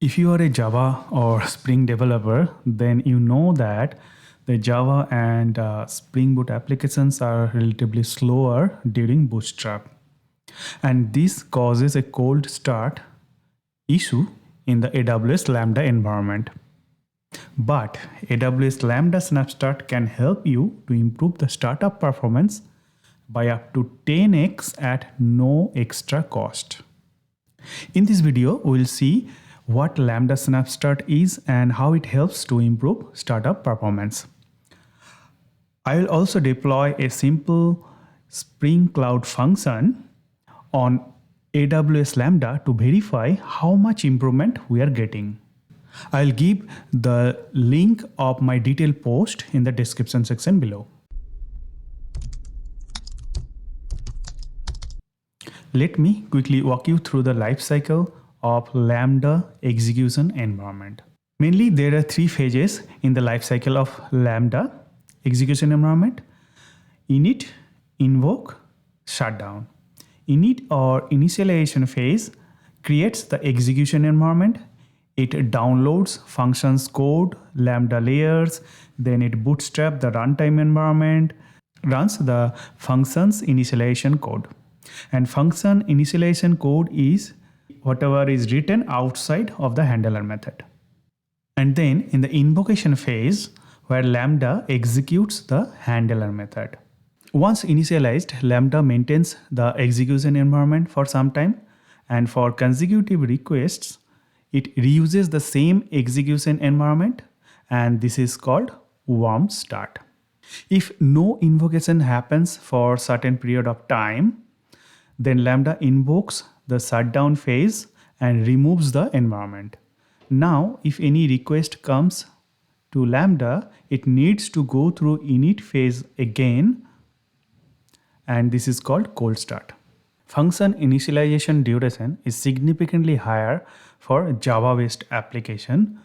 If you are a Java or Spring developer, then you know that the Java and Spring Boot applications are relatively slower during Bootstrap. And this causes a cold start issue in the AWS Lambda environment. But AWS Lambda SnapStart can help you to improve the startup performance by up to 10x at no extra cost. In this video, we'll see what Lambda SnapStart is and how it helps to improve startup performance. I will also deploy a simple Spring Cloud function on AWS Lambda to verify how much improvement we are getting. I'll give the link of my detailed post in the description section below. Let me quickly walk you through the lifecycle of Lambda execution environment. Mainly, there are three phases in the lifecycle of Lambda execution environment: init, invoke, shutdown. Init or initialization phase creates the execution environment. It downloads functions code, Lambda layers, then it bootstraps the runtime environment, runs the functions initialization code. And function initialization code is whatever is written outside of the handler method. And then in the invocation phase, where Lambda executes the handler method. Once initialized, Lambda maintains the execution environment for some time, and for consecutive requests, it reuses the same execution environment, and this is called warm start. If no invocation happens for a certain period of time, then Lambda invokes the shutdown phase and removes the environment. Now, if any request comes to Lambda, it needs to go through init phase again, and this is called cold start. Function initialization duration is significantly higher for Java-based application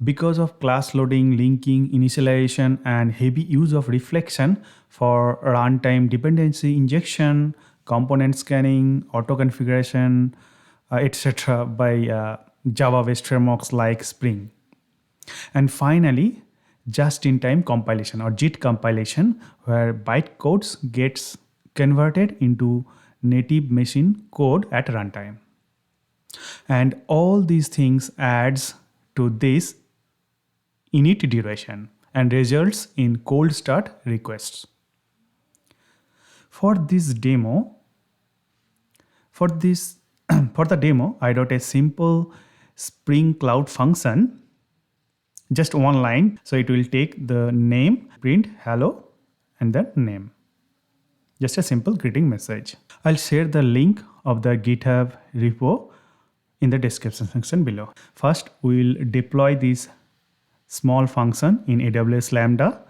because of class loading, linking, initialization, and heavy use of reflection for runtime dependency injection, component scanning, auto configuration, etc. by Java-based frameworks like Spring. And finally, just-in-time compilation or JIT compilation, where bytecodes gets converted into native machine code at runtime. And all these things adds to this init duration and results in cold start requests. For the demo, I wrote a simple Spring Cloud function, just one line. So it will take the name, print hello, and then name. Just a simple greeting message. I'll share the link of the GitHub repo in the description section below. First, we'll deploy this small function in AWS Lambda,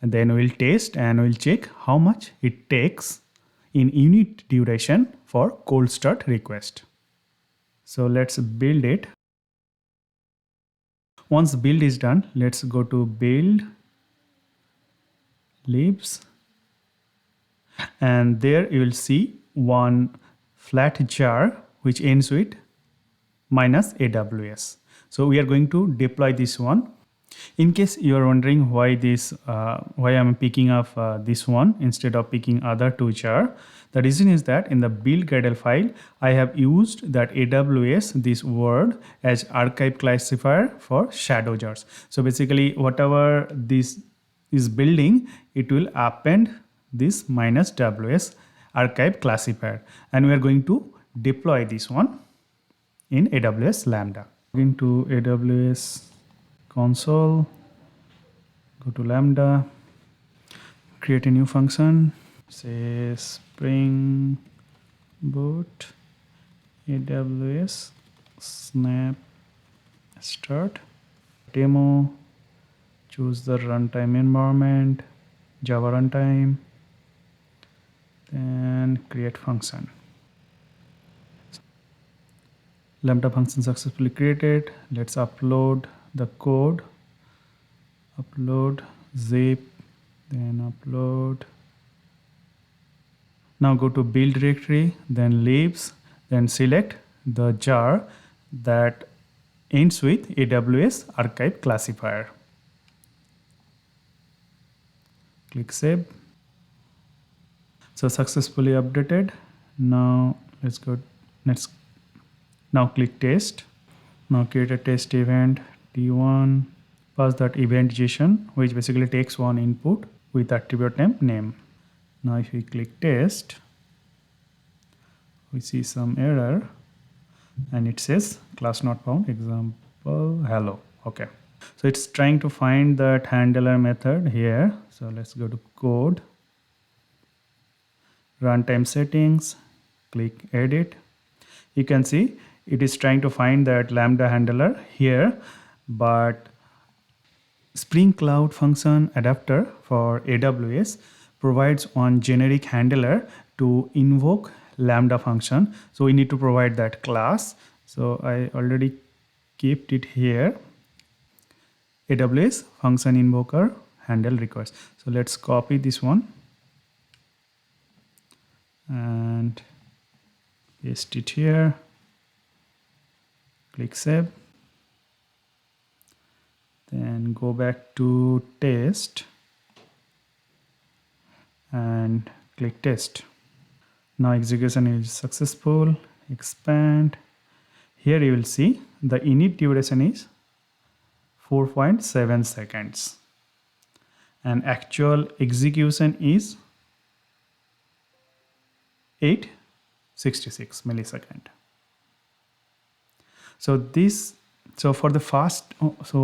and then we'll test and we'll check how much it takes in unit duration for cold start request. So let's build it. Once build is done, let's go to build, libs, and there you will see one flat jar which ends with -AWS. So we are going to deploy this one. In case you are wondering why I'm picking up this one instead of picking other two jar, the reason is that in the build Gradle file, I have used that AWS this word as archive classifier for shadow jars. So basically, whatever this is building, it will append this -WS archive classifier, and we are going to deploy this one in AWS Lambda. Into AWS console, go to Lambda, create a new function, say Spring Boot AWS SnapStart demo, choose the runtime environment, Java runtime, then create function. Lambda function successfully created. Let's upload the code, upload zip, then upload. Now go to build directory, then libs, then select the jar that ends with AWS archive classifier. Click save. So successfully updated. Now let's now click test. Now create a test event T1, pass that event JSON, which basically takes one input with attribute name. Now if we click test, we see some error and it says class not found, example hello. Okay, so it's trying to find that handler method here. So let's go to code, runtime settings, click edit. You can see it is trying to find that Lambda handler here, but Spring Cloud function adapter for AWS provides one generic handler to invoke Lambda function. So we need to provide that class. So I already kept it here. AWS FunctionInvoker handleRequest. So let's copy this one and paste it here. Click save. Then go back to test and click test. Now execution is successful. Expand. Here you will see the init duration is 4.7 seconds and actual execution is 866 millisecond. So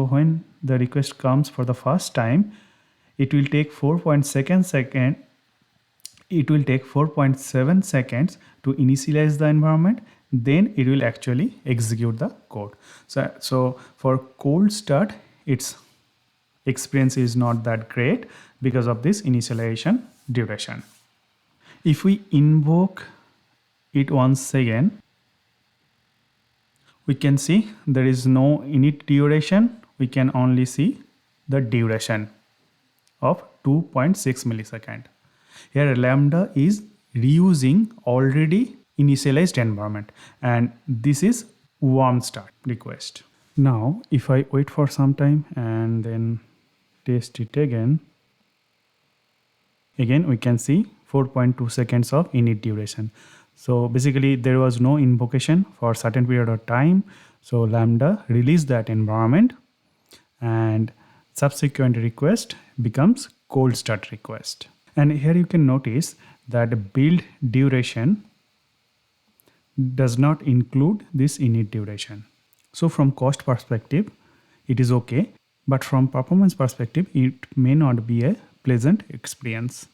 when the request comes for the first time, it will take 4.7 seconds to initialize the environment. Then it will actually execute the code. So for cold start, its experience is not that great because of this initialization duration. If we invoke it once again, we can see there is no init duration. We can only see the duration of 2.6 millisecond. Here Lambda is reusing already initialized environment and this is warm start request. Now if I wait for some time and then test it again we can see 4.2 seconds of init duration. So basically there was no invocation for a certain period of time. So Lambda released that environment and subsequent request becomes cold start request. And here you can notice that build duration does not include this init duration. So from cost perspective, it is okay, but from performance perspective, it may not be a pleasant experience.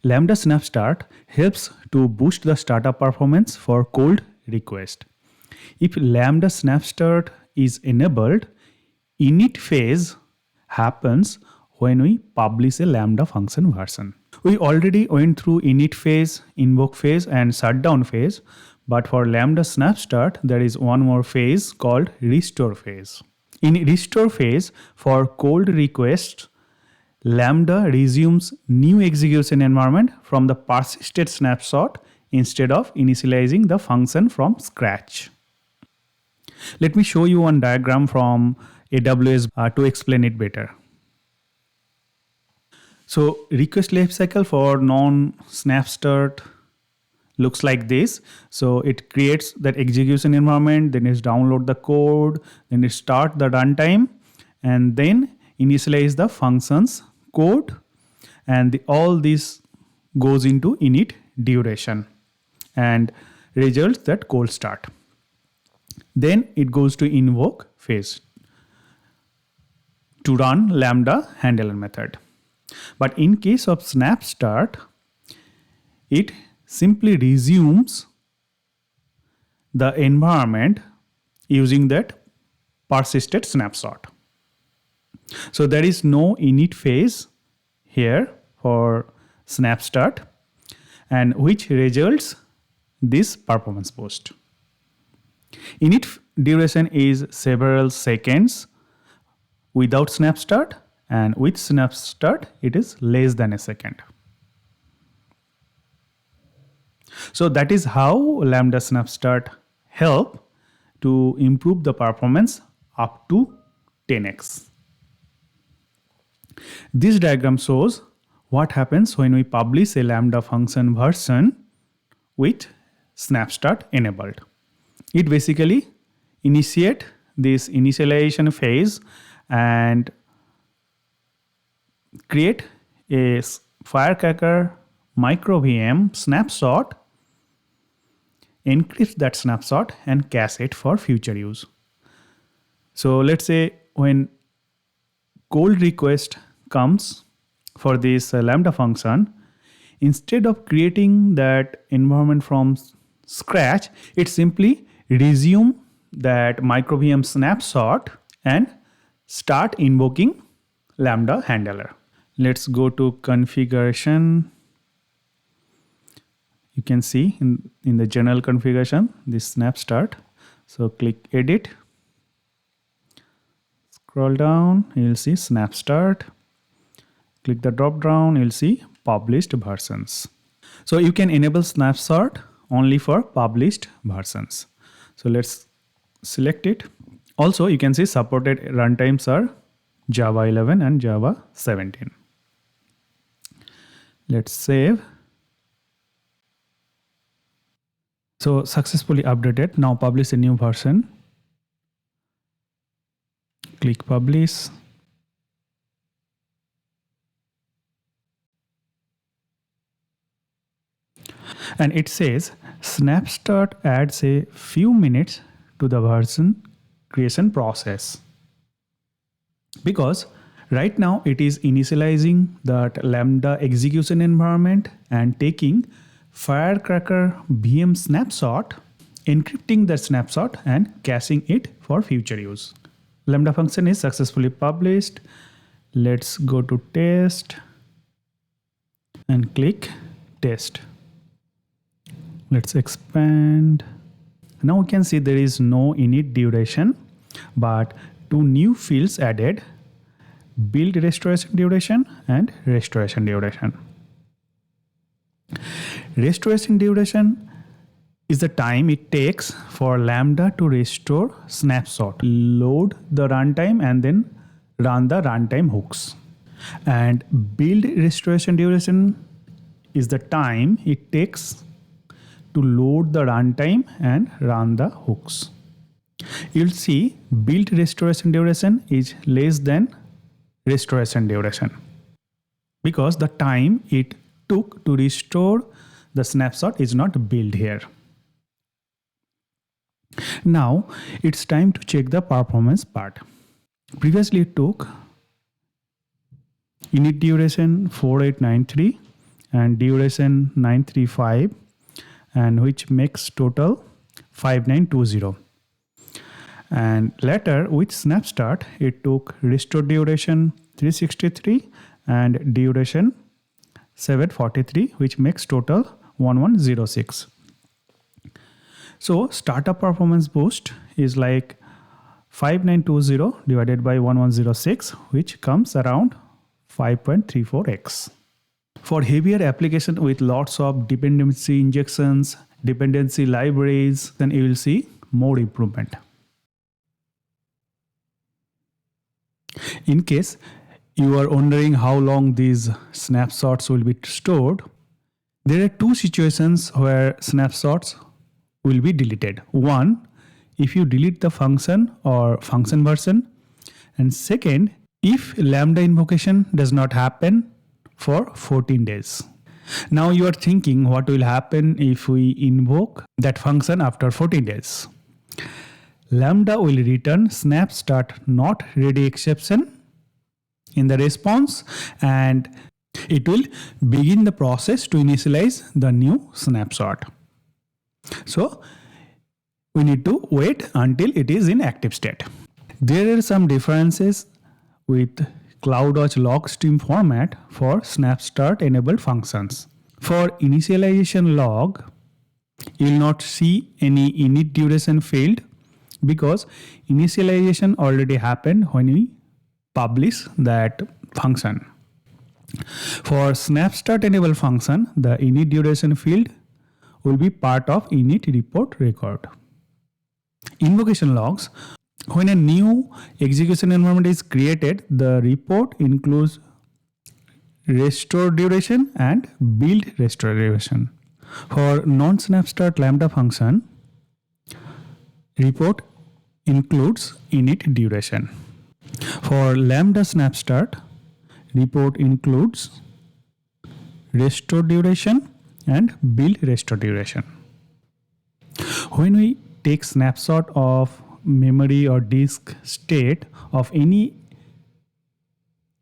Lambda SnapStart helps to boost the startup performance for cold request. If Lambda SnapStart is enabled, init phase happens when we publish a Lambda function version. We already went through init phase, invoke phase, and shutdown phase, but for Lambda SnapStart, there is one more phase called restore phase. In restore phase, for cold requests, Lambda resumes new execution environment from the persisted snapshot instead of initializing the function from scratch. Let me show you one diagram from AWS to explain it better. So request lifecycle for non-SnapStart looks like this. So it creates that execution environment, then it download the code, then it start the runtime, and then initialize the functions code, and all this goes into init duration and results that cold start. Then it goes to invoke phase to run Lambda handler method. But in case of SnapStart, it simply resumes the environment using that persisted snapshot. So there is no init phase here for SnapStart, and which results this performance boost. Init duration is several seconds without SnapStart, and with SnapStart it is less than a second. So that is how Lambda SnapStart help to improve the performance up to 10x. This diagram shows what happens when we publish a Lambda function version with SnapStart enabled. It basically initiates this initialization phase and create a Firecracker micro VM snapshot, encrypt that snapshot and cache it for future use. So let's say when cold request comes for this Lambda function, instead of creating that environment from scratch, it simply resume that micro VM snapshot and start invoking Lambda handler. Let's go to configuration. You can see in the general configuration this SnapStart. So click edit. Scroll down, you'll see SnapStart. Click the drop down, you'll see published versions. So you can enable SnapStart only for published versions. So let's select it. Also, you can see supported runtimes are Java 11 and Java 17. Let's save. So successfully updated. Now publish a new version. Click publish. And it says SnapStart adds a few minutes to the version creation process, because right now it is initializing that Lambda execution environment and taking Firecracker VM snapshot, encrypting the snapshot and caching it for future use. Lambda function is successfully published. Let's go to test and click test. Let's expand. Now we can see there is no init duration, but two new fields added: build restoration duration and restoration duration. Restoration duration is the time it takes for Lambda to restore snapshot, load the runtime and then run the runtime hooks. And build restoration duration is the time it takes to load the runtime and run the hooks. You'll see build restoration duration is less than restoration duration because the time it took to restore the snapshot is not built here. Now it's time to check the performance part. Previously it took init duration 4893 and duration 935, and which makes total 5920. And later with SnapStart it took restore duration 363 and duration 743, which makes total 1106. So startup performance boost is like 5920 divided by 1106, which comes around 5.34x. For heavier application with lots of dependency injections, dependency libraries, then you will see more improvement. In case you are wondering how long these snapshots will be stored, there are two situations where snapshots will be deleted. One, if you delete the function or function version, and second, if Lambda invocation does not happen for 14 days. Now you are thinking what will happen if we invoke that function after 14 days. Lambda will return SnapStart not ready exception in the response, and it will begin the process to initialize the new snapshot. So we need to wait until it is in active state. There are some differences with Cloudwatch log stream format for SnapStart enabled functions. For initialization log, you will not see any init duration field because initialization already happened when we publish that function. For SnapStart enabled function, the init duration field will be part of init report record. Invocation logs. When a new execution environment is created, the report includes restore duration and build restore duration. For non-SnapStart Lambda function, report includes init duration. For Lambda SnapStart, report includes restore duration and build restore duration. When we take snapshot of memory or disk state of any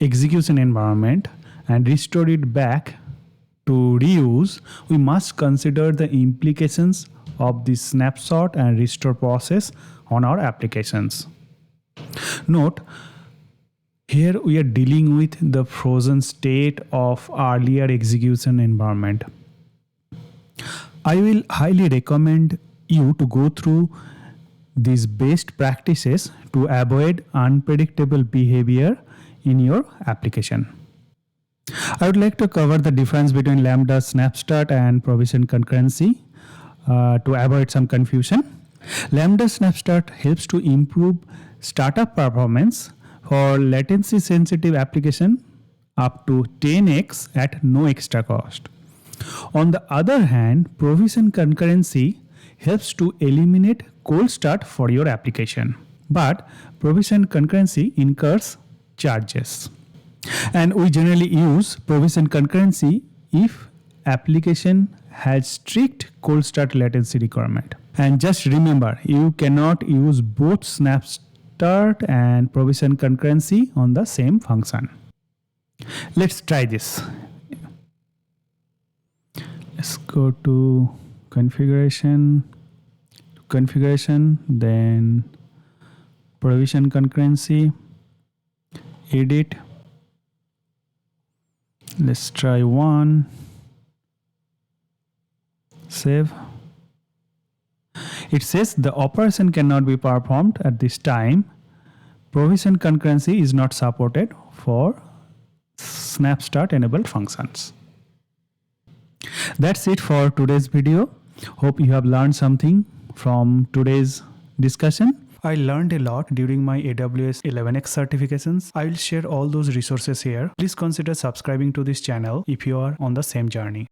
execution environment and restore it back to reuse, we must consider the implications of the snapshot and restore process on our applications. Note, here we are dealing with the frozen state of earlier execution environment. I will highly recommend you to go through these best practices to avoid unpredictable behavior in your application. I would like to cover the difference between Lambda SnapStart and Provisioned concurrency to avoid some confusion. Lambda SnapStart helps to improve startup performance for latency sensitive application up to 10x at no extra cost. On the other hand, Provisioned concurrency helps to eliminate cold start for your application, but Provisioned concurrency incurs charges. And we generally use Provisioned concurrency if application has strict cold start latency requirement. And just remember, you cannot use both SnapStart and Provisioned concurrency on the same function. Let's try this. Let's go to configuration, then Provisioned concurrency, edit. Let's try one. Save. It says the operation cannot be performed at this time. Provisioned concurrency is not supported for SnapStart enabled functions. That's it for today's video. Hope you have learned something from today's discussion. I learned a lot during my AWS 11x certifications. I will share all those resources here. Please consider subscribing to this channel if you are on the same journey.